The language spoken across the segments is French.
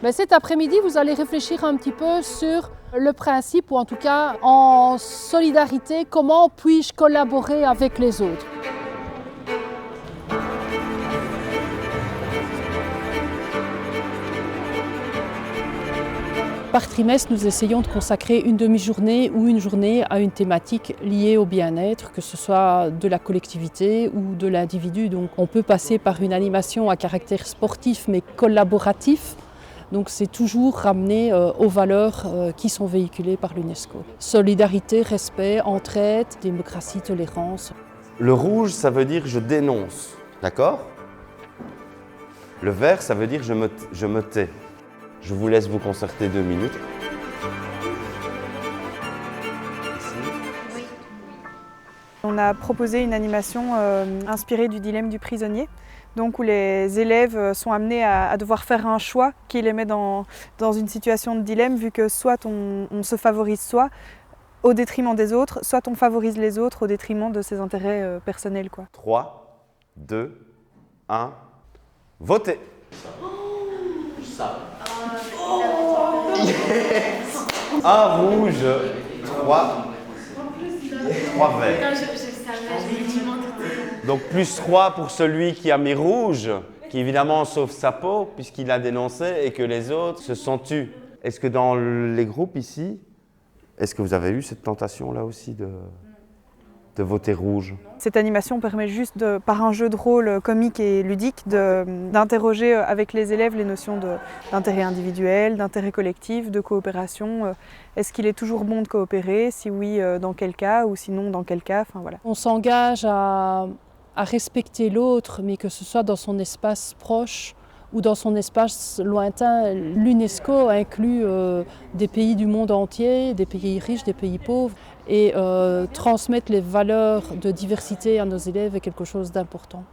Mais cet après-midi, vous allez réfléchir un petit peu sur le principe, ou en tout cas en solidarité, comment puis-je collaborer avec les autres. Par trimestre, nous essayons de consacrer une demi-journée ou une journée à une thématique liée au bien-être, que ce soit de la collectivité ou de l'individu. Donc on peut passer par une animation à caractère sportif mais collaboratif. Donc c'est toujours ramené aux valeurs qui sont véhiculées par l'UNESCO. Solidarité, respect, entraide, démocratie, tolérance. Le rouge, ça veut dire je dénonce, d'accord? Le vert, ça veut dire je me tais. Je vous laisse vous concerter 2 minutes. Oui. On a proposé une animation inspirée du dilemme du prisonnier, donc où les élèves sont amenés à devoir faire un choix qui les met dans une situation de dilemme, vu que soit on se favorise soi au détriment des autres, soit on favorise les autres au détriment de ses intérêts personnels, quoi. 3, 2, 1, votez! Un rouge, 3 verts. Donc plus 3 pour celui qui a mis rouge, qui évidemment sauve sa peau puisqu'il a dénoncé et que les autres se sont tus. Est-ce que dans les groupes ici, est-ce que vous avez eu cette tentation là aussi de voter rouge? Cette animation permet juste, par un jeu de rôle comique et ludique, d'interroger avec les élèves les notions d'intérêt individuel, d'intérêt collectif, de coopération. Est-ce qu'il est toujours bon de coopérer? Si oui, dans quel cas? Ou sinon, dans quel cas? Enfin, voilà. On s'engage à respecter l'autre, mais que ce soit dans son espace proche ou dans son espace lointain. L'UNESCO inclut des pays du monde entier, des pays riches, des pays pauvres, et transmettre les valeurs de diversité à nos élèves est quelque chose d'important.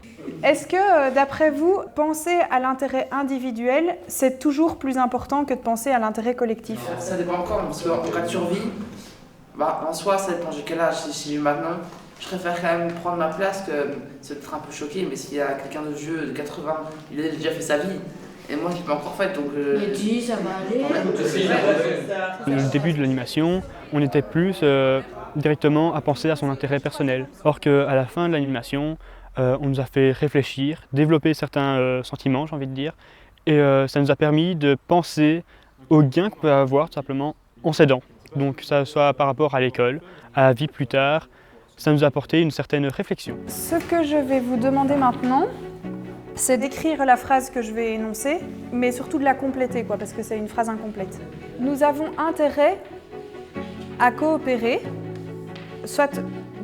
Est-ce que, d'après vous, penser à l'intérêt individuel, c'est toujours plus important que de penser à l'intérêt collectif? Ça dépend encore, parce qu'en cas de survie, en soi, ça dépend de quel âge. Si maintenant, je préfère quand même prendre ma place que c'est peut-être un peu choqué, mais s'il y a quelqu'un de vieux, de 80, il a déjà fait sa vie. Et moi, je l'ai pas encore fait, donc... Mais dis, ça va aller. Au début de l'animation, on était plus directement à penser à son intérêt personnel. Or qu'à la fin de l'animation, on nous a fait réfléchir, développer certains sentiments, j'ai envie de dire, et ça nous a permis de penser aux gains qu'on peut avoir tout simplement en s'aidant. Donc ça soit par rapport à l'école, à la vie plus tard, ça nous a apporté une certaine réflexion. Ce que je vais vous demander maintenant, c'est d'écrire la phrase que je vais énoncer, mais surtout de la compléter, parce que c'est une phrase incomplète. Nous avons intérêt à coopérer, soit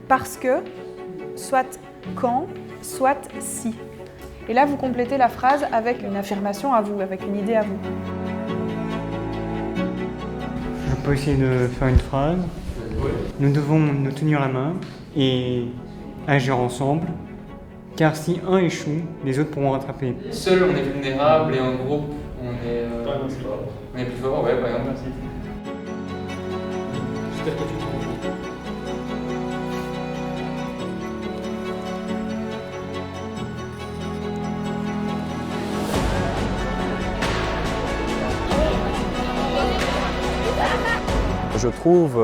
parce que, soit quand, soit si. Et là, vous complétez la phrase avec une affirmation à vous, avec une idée à vous. Je peux essayer de faire une phrase. Nous devons nous tenir la main et agir ensemble, car si un échoue, les autres pourront rattraper. Seul, on est vulnérable et en groupe, on est plus fort. Ouais, par exemple. Merci. Je trouve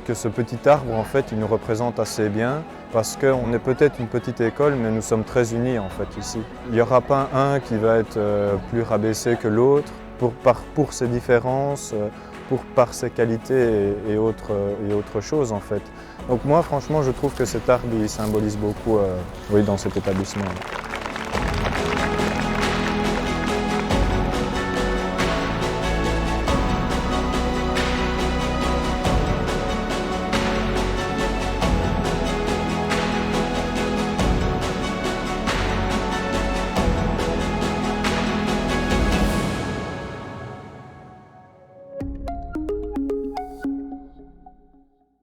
que ce petit arbre, en fait, il nous représente assez bien parce qu'on est peut-être une petite école, mais nous sommes très unis, en fait, ici. Il n'y aura pas un qui va être plus rabaissé que l'autre pour ses différences, par ses qualités et autre chose, en fait. Donc moi, franchement, je trouve que cet arbre, il symbolise beaucoup dans cet établissement.